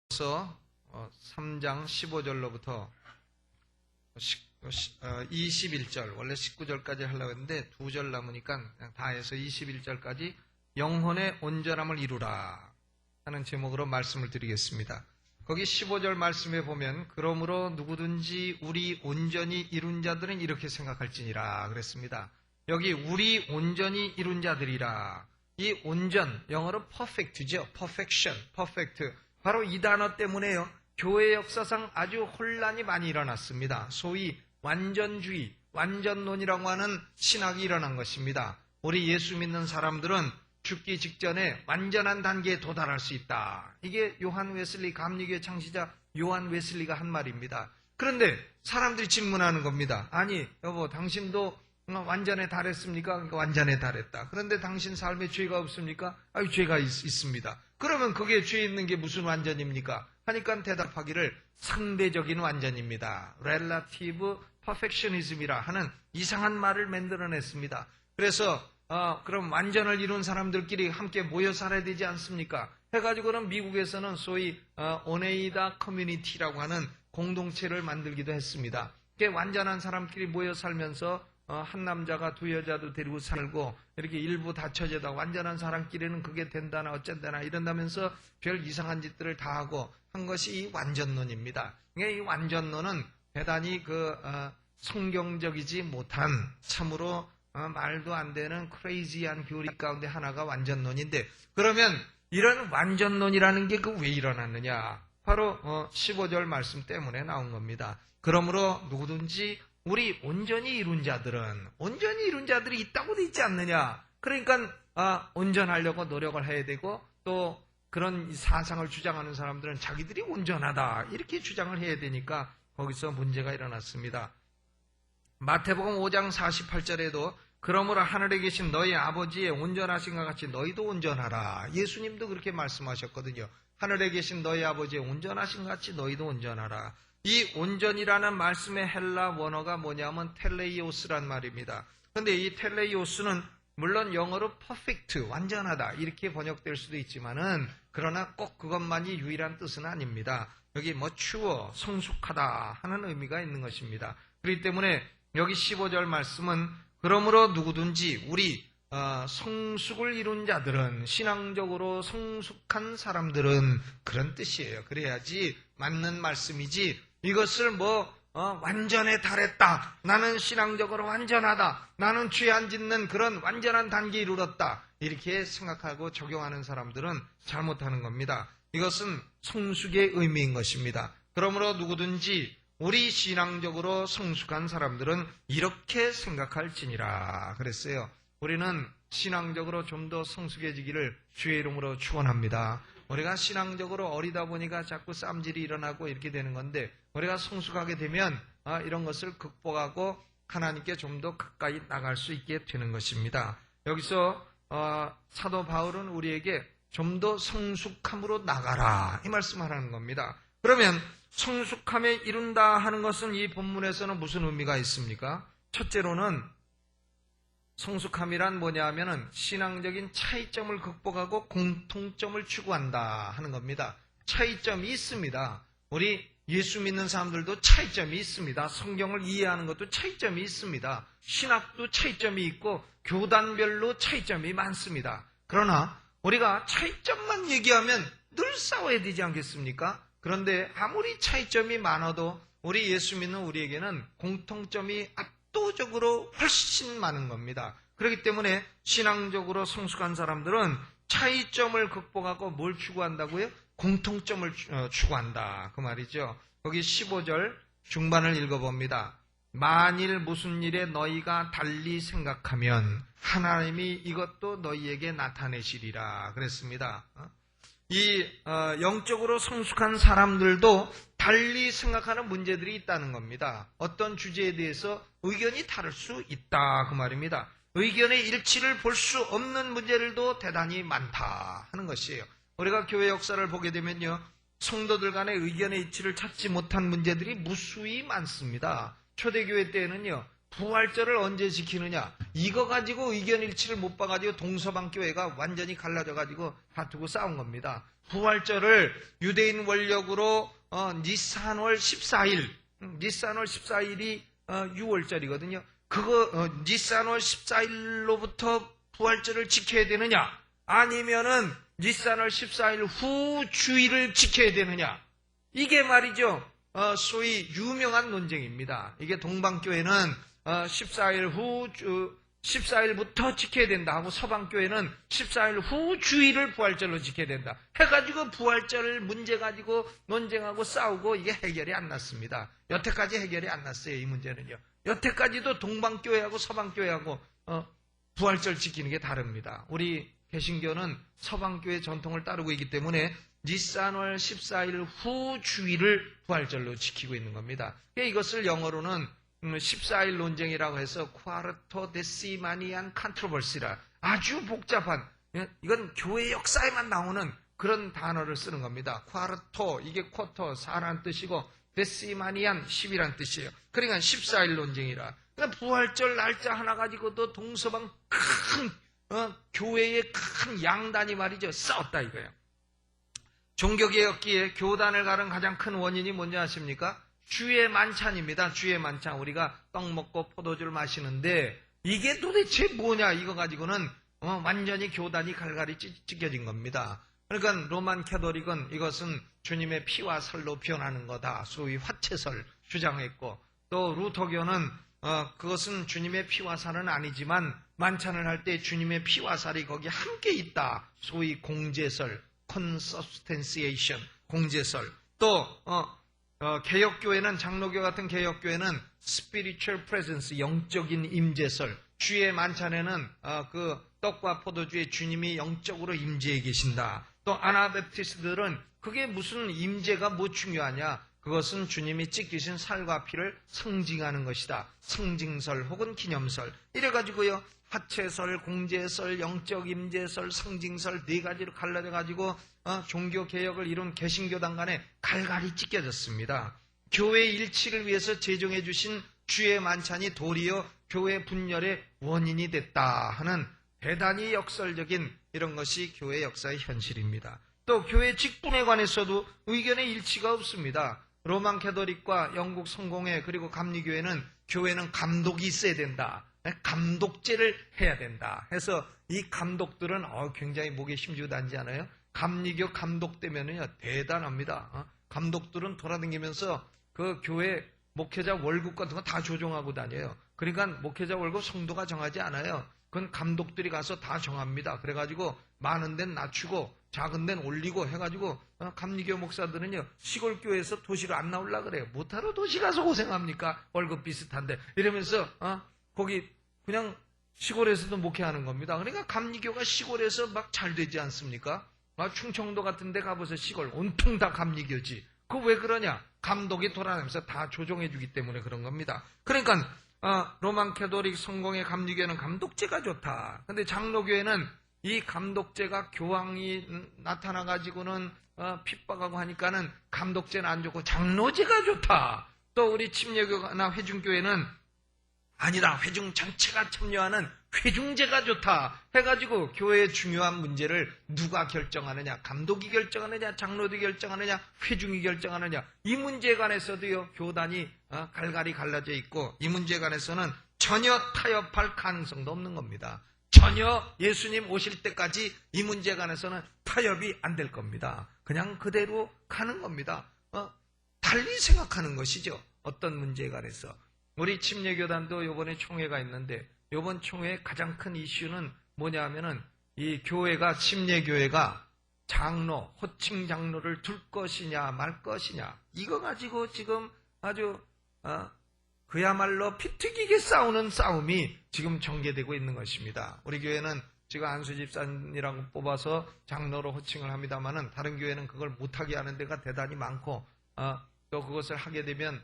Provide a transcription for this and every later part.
그래서 3장 15절로부터 21절, 원래 19절까지 하려고 했는데 2절 남으니까 그냥 다 해서 21절까지 영혼의 온전함을 이루라 하는 제목으로 말씀을 드리겠습니다. 거기 15절 말씀에 보면 그러므로 누구든지 우리 온전히 이룬 자들은 이렇게 생각할지니라 그랬습니다. 여기 우리 온전히 이룬 자들이라, 이 온전, 영어로 perfect죠. perfection, perfect. 바로 이 단어 때문에요, 교회 역사상 아주 혼란이 많이 일어났습니다. 소위 완전주의, 완전론이라고 하는 신학이 일어난 것입니다. 우리 예수 믿는 사람들은 죽기 직전에 완전한 단계에 도달할 수 있다. 이게 요한 웨슬리, 감리교의 창시자 요한 웨슬리가 한 말입니다. 그런데 사람들이 질문하는 겁니다. 아니 여보, 당신도 완전에 달했습니까? 그러니까 완전에 달했다. 그런데 당신 삶에 죄가 없습니까? 아유, 죄가 있습니다. 그러면 그게 죄 있는 게 무슨 완전입니까? 하니까 대답하기를 상대적인 완전입니다. Relative Perfectionism이라 하는 이상한 말을 만들어냈습니다. 그래서 그럼 완전을 이룬 사람들끼리 함께 모여 살아야 되지 않습니까? 해가지고는 미국에서는 소위 오네이다 커뮤니티라고 하는 공동체를 만들기도 했습니다. 완전한 사람끼리 모여 살면서 한 남자가 두 여자도 데리고 살고 이렇게 일부 다처제다 완전한 사람끼리는 그게 된다나 어쩐다나 이런다면서 별 이상한 짓들을 다 하고 한 것이 이 완전론입니다. 이 완전론은 대단히 성경적이지 못한 참으로 말도 안 되는 크레이지한 교리 가운데 하나가 완전론인데, 그러면 이런 완전론이라는 게 왜 일어났느냐? 바로 15절 말씀 때문에 나온 겁니다. 그러므로 누구든지 우리 온전히 이룬 자들이 있다고 돼 있지 않느냐? 그러니까 온전하려고 노력을 해야 되고, 또 그런 사상을 주장하는 사람들은 자기들이 온전하다 이렇게 주장을 해야 되니까 거기서 문제가 일어났습니다. 마태복음 5장 48절에도 그러므로 하늘에 계신 너희 아버지의 온전하신 것 같이 너희도 온전하라. 예수님도 그렇게 말씀하셨거든요. 하늘에 계신 너희 아버지의 온전하신 것 같이 너희도 온전하라. 이 온전이라는 말씀의 헬라 원어가 뭐냐면 텔레이오스란 말입니다. 그런데 이 텔레이오스는 물론 영어로 perfect, 완전하다 이렇게 번역될 수도 있지만은 그러나 꼭 그것만이 유일한 뜻은 아닙니다. 여기 mature, 성숙하다 하는 의미가 있는 것입니다. 그렇기 때문에 여기 15절 말씀은 그러므로 누구든지 우리 성숙을 이룬 자들은, 신앙적으로 성숙한 사람들은 그런 뜻이에요. 그래야지 맞는 말씀이지 이것을 완전에 달했다, 나는 신앙적으로 완전하다, 나는 죄 안 짓는 그런 완전한 단계에 이르렀다 이렇게 생각하고 적용하는 사람들은 잘못하는 겁니다. 이것은 성숙의 의미인 것입니다. 그러므로 누구든지 우리 신앙적으로 성숙한 사람들은 이렇게 생각할지니라 그랬어요. 우리는 신앙적으로 좀 더 성숙해지기를 주의 이름으로 축원합니다. 우리가 신앙적으로 어리다 보니까 자꾸 쌈질이 일어나고 이렇게 되는 건데, 우리가 성숙하게 되면 이런 것을 극복하고 하나님께 좀 더 가까이 나갈 수 있게 되는 것입니다. 여기서 사도 바울은 우리에게 좀 더 성숙함으로 나가라 이 말씀하라는 겁니다. 그러면 성숙함에 이룬다 하는 것은 이 본문에서는 무슨 의미가 있습니까? 첫째로는 성숙함이란 뭐냐 하면은 신앙적인 차이점을 극복하고 공통점을 추구한다 하는 겁니다. 차이점이 있습니다. 우리 예수 믿는 사람들도 차이점이 있습니다. 성경을 이해하는 것도 차이점이 있습니다. 신학도 차이점이 있고 교단별로 차이점이 많습니다. 그러나 우리가 차이점만 얘기하면 늘 싸워야 되지 않겠습니까? 그런데 아무리 차이점이 많아도 우리 예수 믿는 우리에게는 공통점이 압도적으로 훨씬 많은 겁니다. 그렇기 때문에 신앙적으로 성숙한 사람들은 차이점을 극복하고 뭘 추구한다고요? 공통점을 추구한다 그 말이죠. 거기 15절 중반을 읽어봅니다. 만일 무슨 일에 너희가 달리 생각하면 하나님이 이것도 너희에게 나타내시리라 그랬습니다. 이 영적으로 성숙한 사람들도 달리 생각하는 문제들이 있다는 겁니다. 어떤 주제에 대해서 의견이 다를 수 있다 그 말입니다. 의견의 일치를 볼 수 없는 문제들도 대단히 많다 하는 것이에요. 우리가 교회 역사를 보게 되면요, 성도들 간의 의견의 일치를 찾지 못한 문제들이 무수히 많습니다. 초대교회 때에는요, 부활절을 언제 지키느냐 이거 가지고 의견 일치를 못 봐가지고 동서방 교회가 완전히 갈라져가지고 다투고 싸운 겁니다. 부활절을 유대인 원력으로 니산월 14일, 니산월 14일이 6월절이거든요. 니산월 14일로부터 부활절을 지켜야 되느냐? 아니면은 니산월 14일 후 주일을 지켜야 되느냐? 이게 말이죠. 소위 유명한 논쟁입니다. 이게 동방교회는 14일 후 14일부터 지켜야 된다 하고 서방교회는 14일 후 주일을 부활절로 지켜야 된다 해가지고 부활절 문제 가지고 논쟁하고 싸우고 이게 해결이 안 났습니다. 여태까지 해결이 안 났어요. 이 문제는요. 여태까지도 동방교회하고 서방교회하고 부활절 지키는 게 다릅니다. 우리 개신교는 서방교회 전통을 따르고 있기 때문에 니산월 14일 후 주일을 부활절로 지키고 있는 겁니다. 이것을 영어로는 14일 논쟁이라고 해서 쿼르토 데시마니안 컨트로버시라 아주 복잡한, 이건 교회 역사에만 나오는 그런 단어를 쓰는 겁니다. 쿼르토, 이게 쿼터 4라는 뜻이고 데시마니안 10이라는 뜻이에요. 그러니까 14일 논쟁이라. 그러니까 부활절 날짜 하나 가지고도 동서방 큰 교회의 큰 양단이 말이죠. 싸웠다 이거예요. 종교개혁기에 교단을 가른 가장 큰 원인이 뭔지 아십니까? 주의 만찬입니다. 주의 만찬. 우리가 떡 먹고 포도주를 마시는데 이게 도대체 뭐냐 이거 가지고는 완전히 교단이 갈갈이 찢겨진 겁니다. 그러니까 로만 캐토릭은 이것은 주님의 피와 살로 변하는 거다. 소위 화채설 주장했고, 또 루터교는 그것은 주님의 피와 살은 아니지만 만찬을 할 때 주님의 피와 살이 거기 함께 있다. 소위 공제설, consubstantiation, 공제설. 또 개혁교회는, 장로교 같은 개혁교회는 spiritual presence, 영적인 임재설. 주의 만찬에는 그 떡과 포도주에 주님이 영적으로 임재해 계신다. 또 아나베프티스트들은 그게 무슨 임재가 뭐 중요하냐? 그것은 주님이 찢기신 살과 피를 상징하는 것이다. 상징설 혹은 기념설. 이래가지고요, 화채설, 공제설, 영적 임재설, 상징설 네 가지로 갈라져가지고 종교개혁을 이룬 개신교단 간에 갈갈이 찢겨졌습니다. 교회 일치를 위해서 제정해 주신 주의 만찬이 도리어 교회 분열의 원인이 됐다 하는 대단히 역설적인 이런 것이 교회 역사의 현실입니다. 또 교회 직분에 관해서도 의견의 일치가 없습니다. 로만 캐토릭과 영국 성공회 그리고 감리교회는 교회는 감독이 있어야 된다. 감독제를 해야 된다 해서 이 감독들은 굉장히 목에 힘주고 다니지 않아요? 감리교 감독 되면은요 대단합니다. 감독들은 돌아다니면서 그 교회 목회자 월급 같은 거 다 조정하고 다녀요. 그러니까 목회자 월급 성도가 정하지 않아요. 그건 감독들이 가서 다 정합니다. 그래가지고 많은 데는 낮추고 작은 데는 올리고 해가지고 감리교 목사들은요 시골 교회에서 도시로 안 나오려고 그래요. 못하러 도시 가서 고생합니까? 월급 비슷한데 이러면서 거기 그냥 시골에서도 목회하는 겁니다. 그러니까 감리교가 시골에서 막 잘 되지 않습니까? 충청도 같은 데 가보세요. 시골 온통 다 감리교지. 그거 왜 그러냐? 감독이 돌아다니면서 다 조종해 주기 때문에 그런 겁니다. 그러니까 로만 캐토릭 성공의 감리교회는 감독제가 좋다. 근데 장로교회는 이 감독제가 교황이 나타나가지고는 핍박하고 하니까는 감독제는 안 좋고 장로제가 좋다. 또 우리 침례교나 회중교회는 아니다. 회중 전체가 참여하는 회중제가 좋다 해가지고 교회의 중요한 문제를 누가 결정하느냐, 감독이 결정하느냐, 장로들이 결정하느냐, 회중이 결정하느냐, 이 문제에 관해서도요 교단이 갈갈이 갈라져 있고 이 문제에 관해서는 전혀 타협할 가능성도 없는 겁니다. 전혀 예수님 오실 때까지 이 문제에 관해서는 타협이 안 될 겁니다. 그냥 그대로 가는 겁니다. 달리 생각하는 것이죠. 어떤 문제에 관해서. 우리 침례교단도 이번에 총회가 있는데 이번 총회의 가장 큰 이슈는 뭐냐 하면은 이 교회가, 침례교회가 장로, 호칭 장로를 둘 것이냐 말 것이냐 이거 가지고 지금 아주 그야말로 피튀기게 싸우는 싸움이 지금 전개되고 있는 것입니다. 우리 교회는 지금 안수 집사님이라고 뽑아서 장로로 호칭을 합니다만은 다른 교회는 그걸 못하게 하는 데가 대단히 많고 또 그것을 하게 되면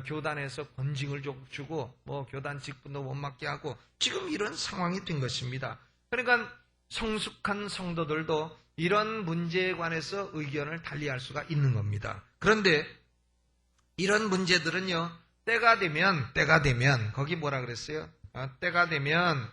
교단에서 권징을 주고 교단 직분도 못 맡게 하고 지금 이런 상황이 된 것입니다. 그러니까 성숙한 성도들도 이런 문제에 관해서 의견을 달리할 수가 있는 겁니다. 그런데 이런 문제들은요 때가 되면 거기 뭐라 그랬어요? 때가 되면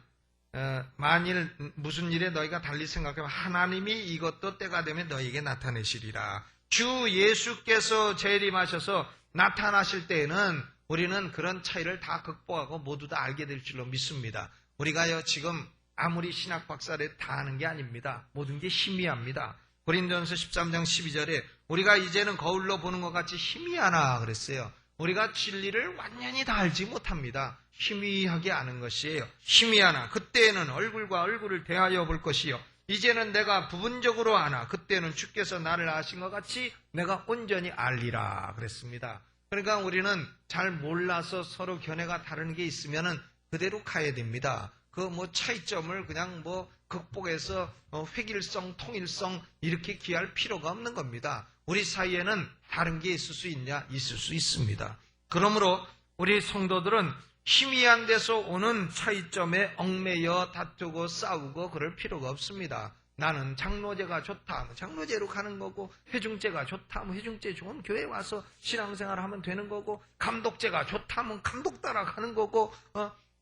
만일 무슨 일에 너희가 달리 생각하면 하나님이 이것도 때가 되면 너희에게 나타내시리라. 주 예수께서 재림하셔서 나타나실 때에는 우리는 그런 차이를 다 극복하고 모두 다 알게 될 줄로 믿습니다. 우리가요 지금 아무리 신학 박사를 다 하는 게 아닙니다. 모든 게 희미합니다. 고린도전서 13장 12절에 우리가 이제는 거울로 보는 것 같이 희미하나 그랬어요. 우리가 진리를 완전히 다 알지 못합니다. 희미하게 아는 것이에요. 희미하나 그때에는 얼굴과 얼굴을 대하여 볼 것이요 이제는 내가 부분적으로 아나 그때는 주께서 나를 아신 것 같이 내가 온전히 알리라 그랬습니다. 그러니까 우리는 잘 몰라서 서로 견해가 다른 게 있으면은 그대로 가야 됩니다. 그 차이점을 그냥 극복해서 획일성, 통일성 이렇게 기할 필요가 없는 겁니다. 우리 사이에는 다른 게 있을 수 있냐? 있을 수 있습니다. 그러므로 우리 성도들은 희미한 데서 오는 차이점에 얽매여 다투고 싸우고 그럴 필요가 없습니다. 나는 장로제가 좋다, 장로제로 가는 거고, 회중제가 좋다, 회중제 좋은 교회 와서 신앙생활 하면 되는 거고, 감독제가 좋다면 감독 따라 가는 거고,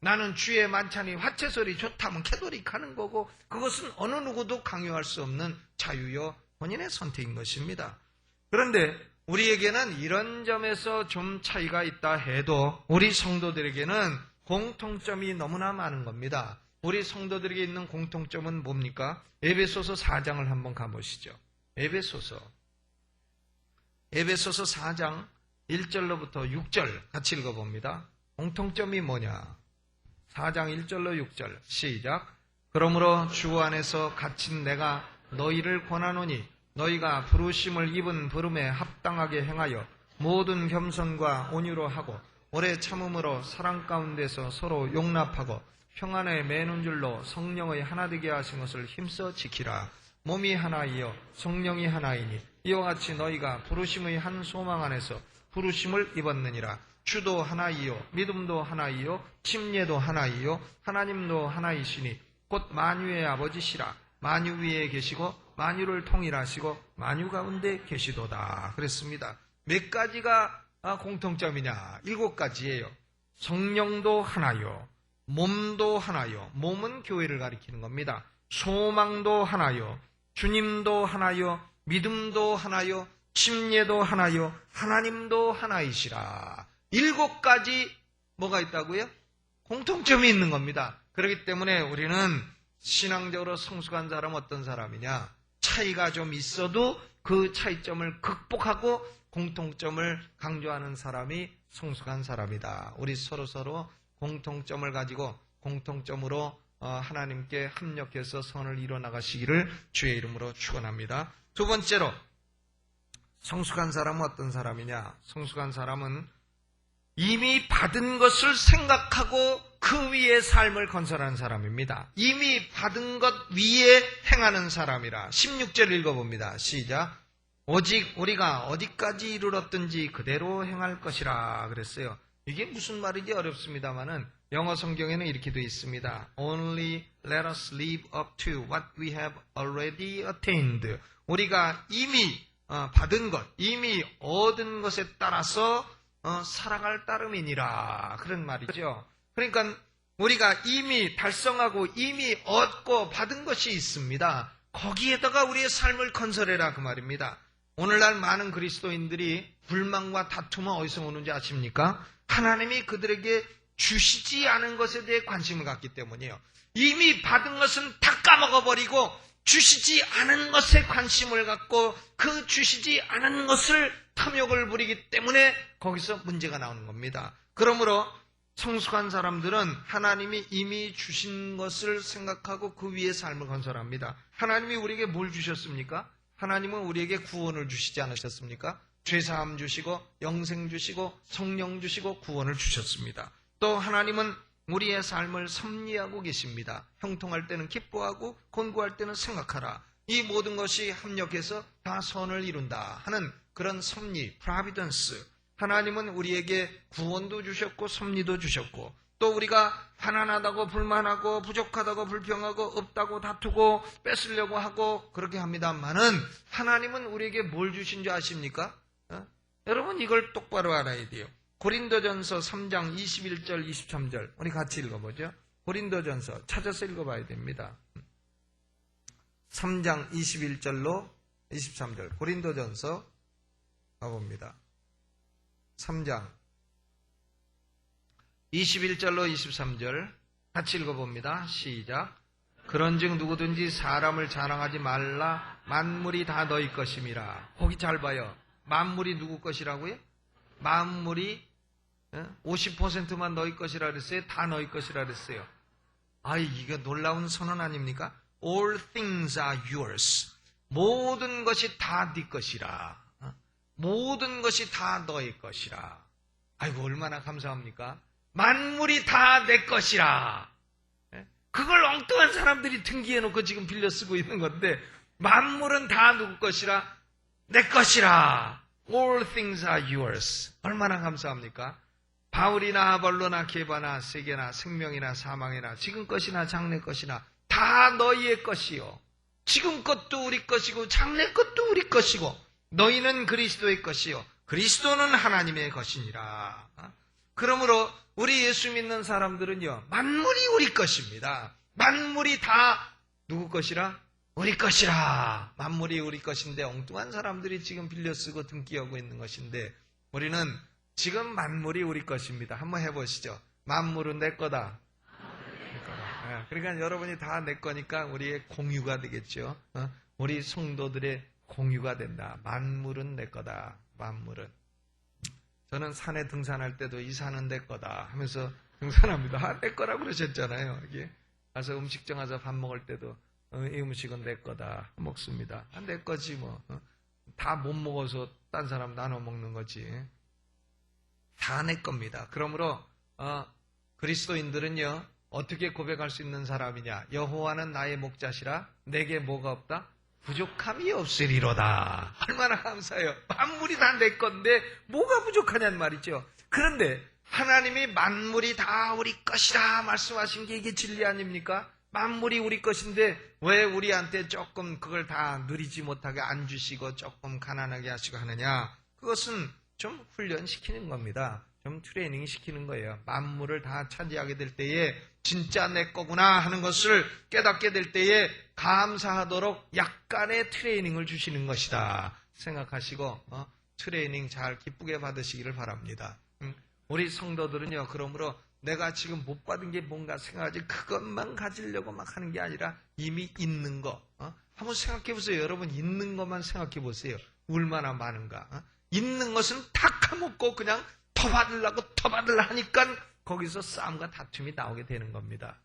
나는 주의 만찬이 화채설이 좋다면 캐도릭 하는 거고, 그것은 어느 누구도 강요할 수 없는 자유요 본인의 선택인 것입니다. 그런데 우리에게는 이런 점에서 좀 차이가 있다 해도 우리 성도들에게는 공통점이 너무나 많은 겁니다. 우리 성도들에게 있는 공통점은 뭡니까? 에베소서 4장을 한번 가보시죠. 에베소서 4장 1절로부터 6절 같이 읽어봅니다. 공통점이 뭐냐? 4장 1절로 6절 시작. 그러므로 주 안에서 갇힌 내가 너희를 권하노니 너희가 부르심을 입은 부름에 합당하게 행하여 모든 겸손과 온유로 하고 오래 참음으로 사랑 가운데서 서로 용납하고 평안에 매는 줄로 성령의 하나 되게 하신 것을 힘써 지키라. 몸이 하나이요 성령이 하나이니 이와 같이 너희가 부르심의 한 소망 안에서 부르심을 입었느니라. 주도 하나이요 믿음도 하나이요 침례도 하나이요 하나님도 하나이시니 곧 만유의 아버지시라. 만유 위에 계시고 만유를 통일하시고 만유 가운데 계시도다 그랬습니다. 몇 가지가 공통점이냐? 7가지예요. 성령도 하나요, 몸도 하나요, 몸은 교회를 가리키는 겁니다. 소망도 하나요, 주님도 하나요, 믿음도 하나요, 침례도 하나요, 하나님도 하나이시라. 7가지 뭐가 있다고요? 공통점이 있는 겁니다. 그렇기 때문에 우리는 신앙적으로 성숙한 사람은 어떤 사람이냐? 차이가 좀 있어도 그 차이점을 극복하고 공통점을 강조하는 사람이 성숙한 사람이다. 우리 서로 공통점을 가지고 공통점으로 하나님께 합력해서 선을 이뤄나가시기를 주의 이름으로 축원합니다. 두 번째로 성숙한 사람은 어떤 사람이냐? 성숙한 사람은 이미 받은 것을 생각하고 그 위에 삶을 건설하는 사람입니다. 이미 받은 것 위에 행하는 사람이라. 16절 읽어봅니다. 시작. 오직 우리가 어디까지 이르렀든지 그대로 행할 것이라 그랬어요. 이게 무슨 말인지 어렵습니다만은 영어 성경에는 이렇게 되어 있습니다. Only let us live up to what we have already attained. 우리가 이미 받은 것, 이미 얻은 것에 따라서 살아갈 따름이니라. 그런 말이죠. 그러니까 우리가 이미 달성하고 이미 얻고 받은 것이 있습니다. 거기에다가 우리의 삶을 건설해라 그 말입니다. 오늘날 많은 그리스도인들이 불만과 다툼은 어디서 오는지 아십니까? 하나님이 그들에게 주시지 않은 것에 대해 관심을 갖기 때문이에요. 이미 받은 것은 다 까먹어버리고 주시지 않은 것에 관심을 갖고 그 주시지 않은 것을 탐욕을 부리기 때문에 거기서 문제가 나오는 겁니다. 그러므로 성숙한 사람들은 하나님이 이미 주신 것을 생각하고 그 위에 삶을 건설합니다. 하나님이 우리에게 뭘 주셨습니까? 하나님은 우리에게 구원을 주시지 않으셨습니까? 죄사함 주시고 영생 주시고 성령 주시고 구원을 주셨습니다. 또 하나님은 우리의 삶을 섭리하고 계십니다. 형통할 때는 기뻐하고 곤고할 때는 생각하라. 이 모든 것이 합력해서 다 선을 이룬다 하는 그런 섭리, 프라비던스. 하나님은 우리에게 구원도 주셨고 섭리도 주셨고 또 우리가 가난하다고 불만하고 부족하다고 불평하고 없다고 다투고 뺏으려고 하고 그렇게 합니다만은 하나님은 우리에게 뭘 주신 줄 아십니까? 여러분 이걸 똑바로 알아야 돼요. 고린도전서 3장 21절 23절 우리 같이 읽어보죠. 고린도전서 찾아서 읽어봐야 됩니다. 3장 21절로 23절 고린도전서 가봅니다. 3장 21절로 23절 같이 읽어봅니다. 시작. 그런즉 누구든지 사람을 자랑하지 말라. 만물이 다 너희 것임이라. 거기 잘 봐요. 만물이 누구 것이라고요? 만물이 50%만 너희 것이라 그랬어요? 다 너희 것이라 그랬어요? 이게 놀라운 선언 아닙니까? All things are yours. 모든 것이 다 네 것이라. 모든 것이 다 너희 것이라. 아이고 얼마나 감사합니까? 만물이 다 내 것이라. 그걸 엉뚱한 사람들이 등기해놓고 지금 빌려 쓰고 있는 건데 만물은 다 누구 것이라? 내 것이라. All things are yours. 얼마나 감사합니까? 바울이나 아볼로나 게바나 세계나 생명이나 사망이나 지금 것이나 장래 것이나 다 너희의 것이요. 지금 것도 우리 것이고 장래 것도 우리 것이고 너희는 그리스도의 것이요. 그리스도는 하나님의 것이니라. 그러므로 우리 예수 믿는 사람들은요. 만물이 우리 것입니다. 만물이 다 누구 것이라? 우리 것이라. 만물이 우리 것인데 엉뚱한 사람들이 지금 빌려 쓰고 등기하고 있는 것인데 우리는 지금 만물이 우리 것입니다. 한번 해보시죠. 만물은 내 거다. 그러니까 여러분이 다 내 거니까 우리의 공유가 되겠죠. 우리 성도들의 공유가 된다. 만물은 내 거다. 만물은. 저는 산에 등산할 때도 이 산은 내 거다 하면서 등산합니다. 내 거라고 그러셨잖아요. 여기 가서 음식점 가서 밥 먹을 때도 이 음식은 내 거다 먹습니다. 내 거지 뭐. 다 못 먹어서 딴 사람 나눠 먹는 거지. 다 내 겁니다. 그러므로 그리스도인들은요. 어떻게 고백할 수 있는 사람이냐? 여호와는 나의 목자시라 내게 뭐가 없다? 부족함이 없으리로다. 얼마나 감사해요. 만물이 다 내 건데 뭐가 부족하냐는 말이죠. 그런데 하나님이 만물이 다 우리 것이라 말씀하신 게 이게 진리 아닙니까? 만물이 우리 것인데 왜 우리한테 조금 그걸 다 누리지 못하게 안 주시고 조금 가난하게 하시고 하느냐? 그것은 좀 훈련시키는 겁니다. 좀 트레이닝 시키는 거예요. 만물을 다 차지하게 될 때에 진짜 내 거구나 하는 것을 깨닫게 될 때에 감사하도록 약간의 트레이닝을 주시는 것이다 생각하시고 트레이닝 잘 기쁘게 받으시기를 바랍니다. 우리 성도들은요. 그러므로 내가 지금 못 받은 게 뭔가 생각하지 그것만 가지려고 막 하는 게 아니라 이미 있는 거 한번 생각해 보세요. 여러분 있는 것만 생각해 보세요. 얼마나 많은가. 있는 것은 다 까먹고 그냥 더 받으려 하니까 거기서 싸움과 다툼이 나오게 되는 겁니다.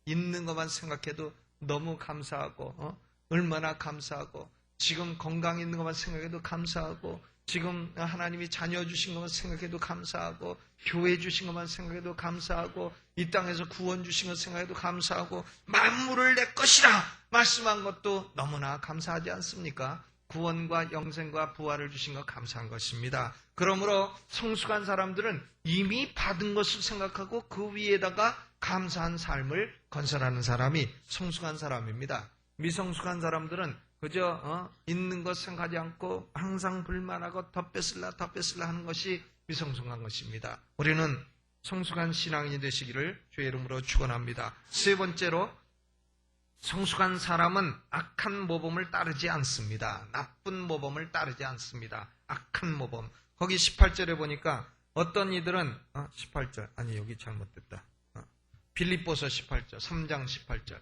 있는 것만 생각해도 너무 감사하고 얼마나 감사하고 지금 건강 있는 것만 생각해도 감사하고 지금 하나님이 자녀 주신 것만 생각해도 감사하고 교회 주신 것만 생각해도 감사하고 이 땅에서 구원 주신 것 생각해도 감사하고 만물을 내 것이라 말씀한 것도 너무나 감사하지 않습니까? 구원과 영생과 부활을 주신 것 감사한 것입니다. 그러므로 성숙한 사람들은 이미 받은 것을 생각하고 그 위에다가 감사한 삶을 건설하는 사람이 성숙한 사람입니다. 미성숙한 사람들은 그저 있는 것 생각하지 않고 항상 불만하고 더 뺏을라 하는 것이 미성숙한 것입니다. 우리는 성숙한 신앙인이 되시기를 주의 이름으로 축원합니다. 세 번째로 성숙한 사람은 악한 모범을 따르지 않습니다. 나쁜 모범을 따르지 않습니다. 악한 모범. 거기 18절에 보니까 어떤 이들은 18절 아니 여기 잘못됐다. 빌립보서 18절 3장 18절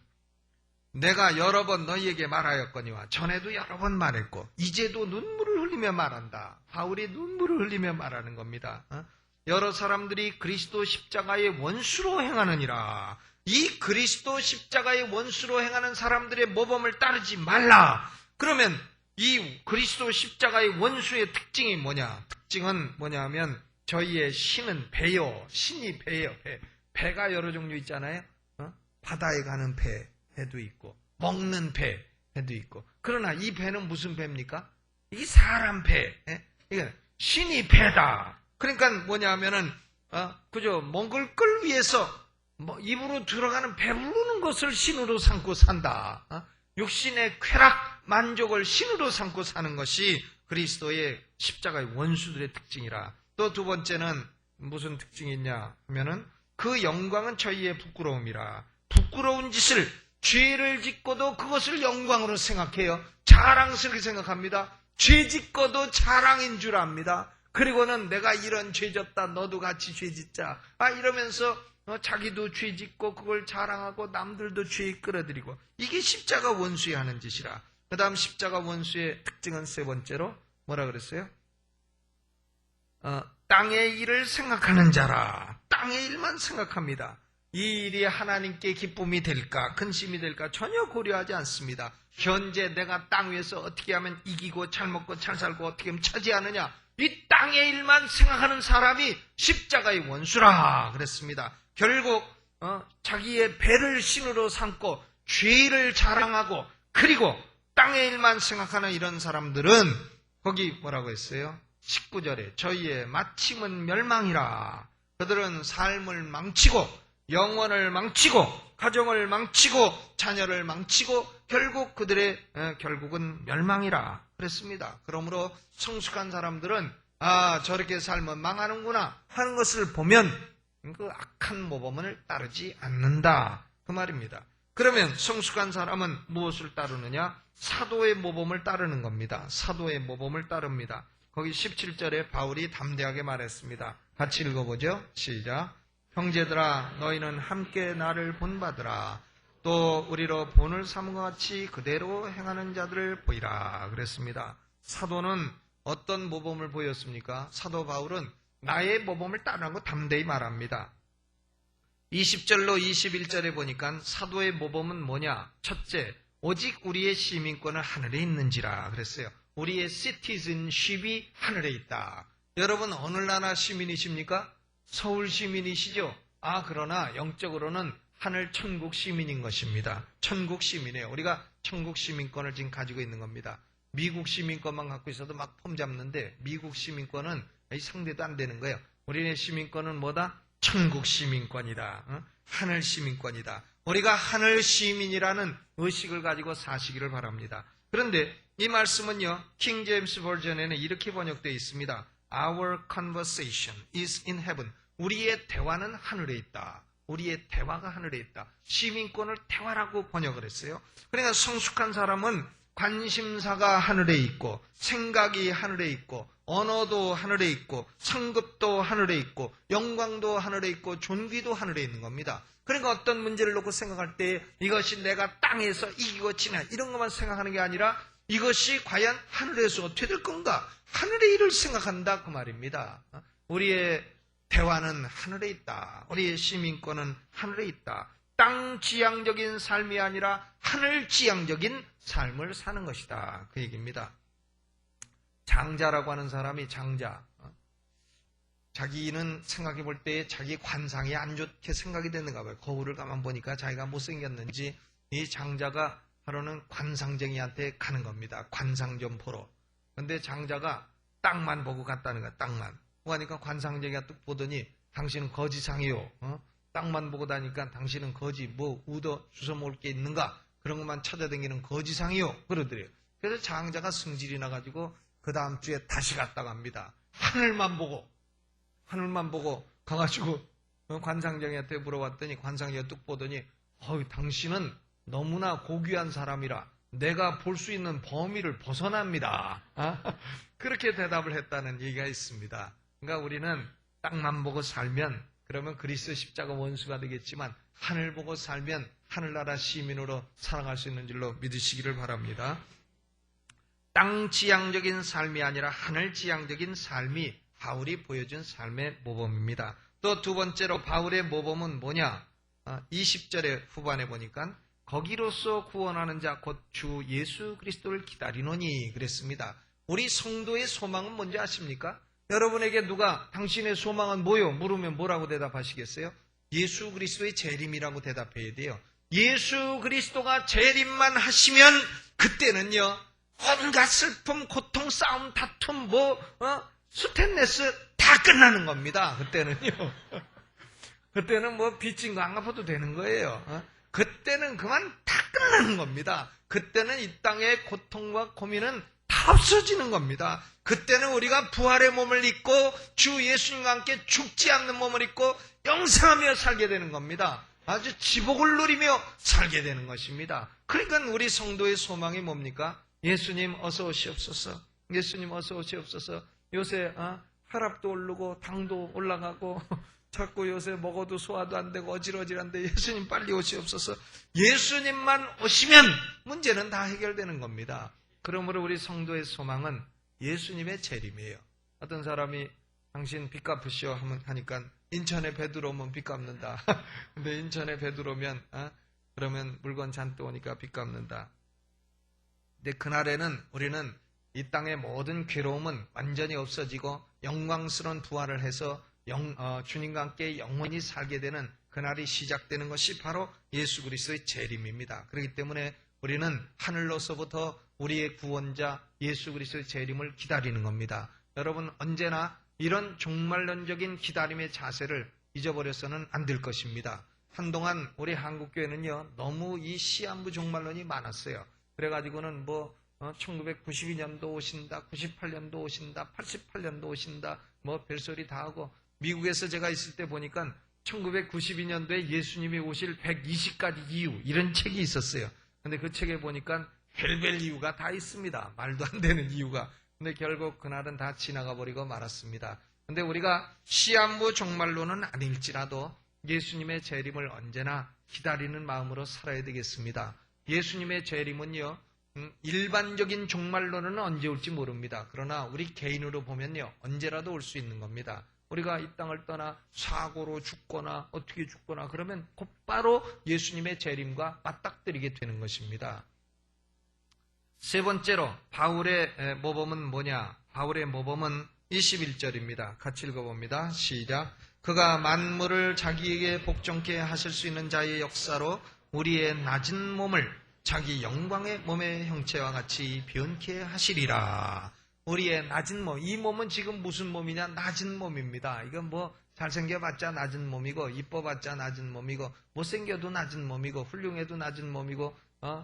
내가 여러 번 너희에게 말하였거니와 전에도 여러 번 말했고 이제도 눈물을 흘리며 말한다. 바울이 눈물을 흘리며 말하는 겁니다. 여러 사람들이 그리스도 십자가의 원수로 행하느니라. 이 그리스도 십자가의 원수로 행하는 사람들의 모범을 따르지 말라. 그러면 이 그리스도 십자가의 원수의 특징이 뭐냐? 특징은 뭐냐면 저희의 신은 배요. 신이 배요. 배가 여러 종류 있잖아요. 바다에 가는 배도 있고 먹는 배도 있고. 그러나 이 배는 무슨 배입니까? 이게 사람 배. 이게 신이 배다. 그러니까 뭐냐면은 그저 먹을 걸 위해서 입으로 들어가는 배부르는 것을 신으로 삼고 산다. 육신의 쾌락, 만족을 신으로 삼고 사는 것이 그리스도의 십자가의 원수들의 특징이라. 또 두 번째는 무슨 특징이 있냐 하면은 그 영광은 저희의 부끄러움이라. 부끄러운 짓을, 죄를 짓고도 그것을 영광으로 생각해요. 자랑스럽게 생각합니다. 죄 짓고도 자랑인 줄 압니다. 그리고는 내가 이런 죄 졌다, 너도 같이 죄 짓자, 이러면서 자기도 죄 짓고 그걸 자랑하고 남들도 죄에 끌어들이고, 이게 십자가 원수에 하는 짓이라. 그 다음 십자가 원수의 특징은 세 번째로 뭐라 그랬어요? 땅의 일을 생각하는 자라. 땅의 일만 생각합니다. 이 일이 하나님께 기쁨이 될까, 근심이 될까 전혀 고려하지 않습니다. 현재 내가 땅 위에서 어떻게 하면 이기고 잘 먹고 잘 살고 어떻게 하면 차지하느냐, 이 땅의 일만 생각하는 사람이 십자가의 원수라 그랬습니다. 결국 자기의 배를 신으로 삼고 죄를 자랑하고 그리고 땅의 일만 생각하는 이런 사람들은 거기 뭐라고 했어요? 19절에 저희의 마침은 멸망이라. 그들은 삶을 망치고 영혼을 망치고 가정을 망치고 자녀를 망치고 결국 그들의 결국은 멸망이라 그랬습니다. 그러므로 성숙한 사람들은 저렇게 살면 망하는구나 하는 것을 보면 그 악한 모범을 따르지 않는다 그 말입니다. 그러면 성숙한 사람은 무엇을 따르느냐? 사도의 모범을 따르는 겁니다. 사도의 모범을 따릅니다. 거기 17절에 바울이 담대하게 말했습니다. 같이 읽어보죠. 시작. 형제들아 너희는 함께 나를 본받으라. 또 우리로 본을 삼은 것 같이 그대로 행하는 자들을 보이라 그랬습니다. 사도는 어떤 모범을 보였습니까? 사도 바울은 나의 모범을 따르라고 담대히 말합니다. 20절로 21절에 보니까 사도의 모범은 뭐냐? 첫째, 오직 우리의 시민권은 하늘에 있는지라 그랬어요. 우리의 시티즌십이 하늘에 있다. 여러분 어느 나라 시민이십니까? 서울 시민이시죠? 그러나 영적으로는 하늘 천국 시민인 것입니다. 천국 시민이에요. 우리가 천국 시민권을 지금 가지고 있는 겁니다. 미국 시민권만 갖고 있어도 막 폼 잡는데 미국 시민권은 상대도 안 되는 거예요. 우리의 시민권은 뭐다? 천국 시민권이다. 하늘 시민권이다. 우리가 하늘 시민이라는 의식을 가지고 사시기를 바랍니다. 그런데 이 말씀은요, 킹 제임스 버전에는 이렇게 번역되어 있습니다. Our conversation is in heaven. 우리의 대화는 하늘에 있다. 우리의 대화가 하늘에 있다. 시민권을 대화라고 번역을 했어요. 그러니까 성숙한 사람은 관심사가 하늘에 있고 생각이 하늘에 있고 언어도 하늘에 있고 성급도 하늘에 있고 영광도 하늘에 있고 존귀도 하늘에 있는 겁니다. 그러니까 어떤 문제를 놓고 생각할 때 이것이 내가 땅에서 이기고 지나 이런 것만 생각하는 게 아니라 이것이 과연 하늘에서 어떻게 될 건가? 하늘의 일을 생각한다 그 말입니다. 우리의 대화는 하늘에 있다. 우리의 시민권은 하늘에 있다. 땅 지향적인 삶이 아니라 하늘 지향적인 삶을 사는 것이다. 그 얘기입니다. 장자라고 하는 사람이 장자. 자기는 생각해 볼 때 자기 관상이 안 좋게 생각이 되는가 봐요. 거울을 가만 보니까 자기가 못생겼는지 이 장자가 하루는 관상쟁이한테 가는 겁니다. 관상 좀 보러. 근데 장자가 땅만 보고 갔다는 거야. 땅만. 그러니까 관상쟁이가 뚝 보더니 당신은 거지상이요. 땅만 보고 다니까 당신은 거지 뭐 얻어 주워 먹을 게 있는가? 그런 것만 찾아다니는 거지상이요. 그러더래요. 그래서 장자가 성질이 나가지고 그 다음 주에 다시 갔다 갑니다. 하늘만 보고 가가지고 관상쟁이한테 물어봤더니 관상쟁이가 뚝 보더니 당신은 너무나 고귀한 사람이라 내가 볼 수 있는 범위를 벗어납니다. 그렇게 대답을 했다는 얘기가 있습니다. 그러니까 우리는 땅만 보고 살면 그러면 그리스도 십자가 원수가 되겠지만 하늘 보고 살면 하늘나라 시민으로 살아갈 수 있는 줄로 믿으시기를 바랍니다. 땅 지향적인 삶이 아니라 하늘 지향적인 삶이 바울이 보여준 삶의 모범입니다. 또 두 번째로 바울의 모범은 뭐냐? 20절의 후반에 보니까 거기로서 구원하는 자 곧 주 예수 그리스도를 기다리노니 그랬습니다. 우리 성도의 소망은 뭔지 아십니까? 여러분에게 누가 당신의 소망은 뭐요? 물으면 뭐라고 대답하시겠어요? 예수 그리스도의 재림이라고 대답해야 돼요. 예수 그리스도가 재림만 하시면 그때는요 온갖 슬픔, 고통, 싸움, 다툼, 스탠레스 다 끝나는 겁니다. 그때는요. 그때는 빚진 거 안 갚아도 되는 거예요. 그때는 그만 다 끝나는 겁니다. 그때는 이 땅의 고통과 고민은 다 없어지는 겁니다. 그때는 우리가 부활의 몸을 입고 주 예수님과 함께 죽지 않는 몸을 입고 영생하며 살게 되는 겁니다. 아주 지복을 누리며 살게 되는 것입니다. 그러니까 우리 성도의 소망이 뭡니까? 예수님 어서 오시옵소서. 예수님 어서 오시옵소서. 요새 혈압도 오르고 당도 올라가고 자꾸 요새 먹어도 소화도 안 되고 어질어질한데 예수님 빨리 오시옵소서. 예수님만 오시면 문제는 다 해결되는 겁니다. 그러므로 우리 성도의 소망은 예수님의 재림이에요. 어떤 사람이 당신 빚 갚으시오 하니까 인천에 배 들어오면 빚 갚는다. 근데 인천에 배 들어오면 그러면 물건 잔뜩 오니까 빚 갚는다. 근데 그날에는 우리는 이 땅의 모든 괴로움은 완전히 없어지고 영광스러운 부활을 해서 주님과 함께 영원히 살게 되는 그날이 시작되는 것이 바로 예수 그리스도의 재림입니다. 그렇기 때문에 우리는 하늘로서부터 우리의 구원자 예수 그리스도의 재림을 기다리는 겁니다. 여러분 언제나 이런 종말론적인 기다림의 자세를 잊어버려서는 안 될 것입니다. 한동안 우리 한국교회는요 너무 이 시한부 종말론이 많았어요. 그래가지고는 1992년도 오신다, 98년도 오신다, 88년도 오신다, 별소리 다 하고 미국에서 제가 있을 때 보니까 1992년도에 예수님이 오실 120가지 이유 이런 책이 있었어요. 근데 그 책에 보니까 별별 이유가 다 있습니다. 말도 안 되는 이유가. 근데 결국 그날은 다 지나가 버리고 말았습니다. 근데 우리가 시한부 종말론은 아닐지라도 예수님의 재림을 언제나 기다리는 마음으로 살아야 되겠습니다. 예수님의 재림은요 일반적인 종말론은 언제 올지 모릅니다. 그러나 우리 개인으로 보면요 언제라도 올 수 있는 겁니다. 우리가 이 땅을 떠나 사고로 죽거나 어떻게 죽거나 그러면 곧바로 예수님의 재림과 맞닥뜨리게 되는 것입니다. 세 번째로 바울의 모범은 뭐냐? 바울의 모범은 21절입니다. 같이 읽어봅니다. 시작. 그가 만물을 자기에게 복종케 하실 수 있는 자의 역사로 우리의 낮은 몸을 자기 영광의 몸의 형체와 같이 변케 하시리라. 우리의 낮은 몸, 이 몸은 지금 무슨 몸이냐? 낮은 몸입니다. 이건 잘생겨봤자 낮은 몸이고 이뻐봤자 낮은 몸이고 못생겨도 낮은 몸이고 훌륭해도 낮은 몸이고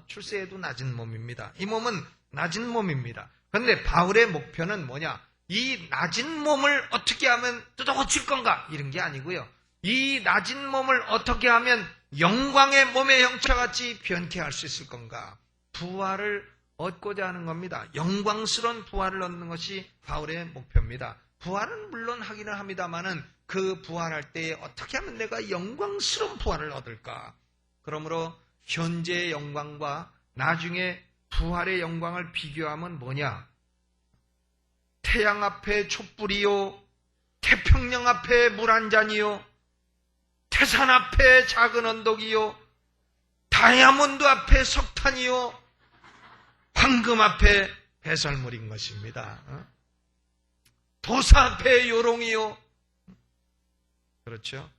출세해도 낮은 몸입니다. 이 몸은 낮은 몸입니다. 그런데 바울의 목표는 뭐냐? 이 낮은 몸을 어떻게 하면 뜯어고칠 건가? 이런 게 아니고요. 이 낮은 몸을 어떻게 하면 영광의 몸의 형체같이 변케 할 수 있을 건가? 부활을 얻고자 하는 겁니다. 영광스러운 부활을 얻는 것이 바울의 목표입니다. 부활은 물론 하기는 합니다만은 그 부활할 때에 어떻게 하면 내가 영광스러운 부활을 얻을까? 그러므로 현재의 영광과 나중에 부활의 영광을 비교하면 뭐냐? 태양 앞에 촛불이요, 태평양 앞에 물 한 잔이요, 태산 앞에 작은 언덕이요, 다이아몬드 앞에 석탄이요, 황금 앞에 배설물인 것입니다. 도사 앞에 요롱이요. 그렇죠?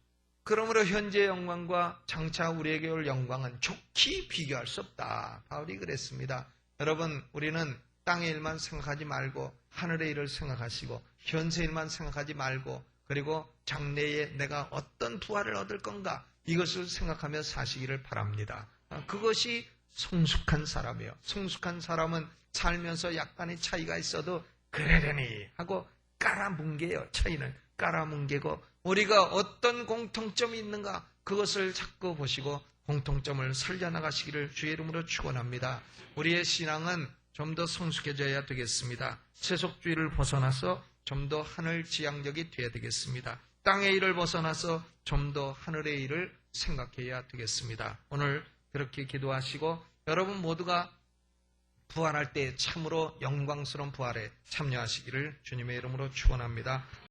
그러므로 현재의 영광과 장차 우리에게 올 영광은 좋게 비교할 수 없다. 바울이 그랬습니다. 여러분, 우리는 땅의 일만 생각하지 말고 하늘의 일을 생각하시고 현세 일만 생각하지 말고 그리고 장래에 내가 어떤 부활을 얻을 건가 이것을 생각하며 사시기를 바랍니다. 그것이 성숙한 사람이에요. 성숙한 사람은 살면서 약간의 차이가 있어도 그러려니 하고 깔아뭉개요. 차이는 깔아뭉개고 우리가 어떤 공통점이 있는가 그것을 찾고 보시고 공통점을 살려나가시기를 주의 이름으로 축원합니다. 우리의 신앙은 좀 더 성숙해져야 되겠습니다. 세속주의를 벗어나서 좀 더 하늘지향적이 되어야 되겠습니다. 땅의 일을 벗어나서 좀 더 하늘의 일을 생각해야 되겠습니다. 오늘 그렇게 기도하시고 여러분 모두가 부활할 때 참으로 영광스러운 부활에 참여하시기를 주님의 이름으로 축원합니다.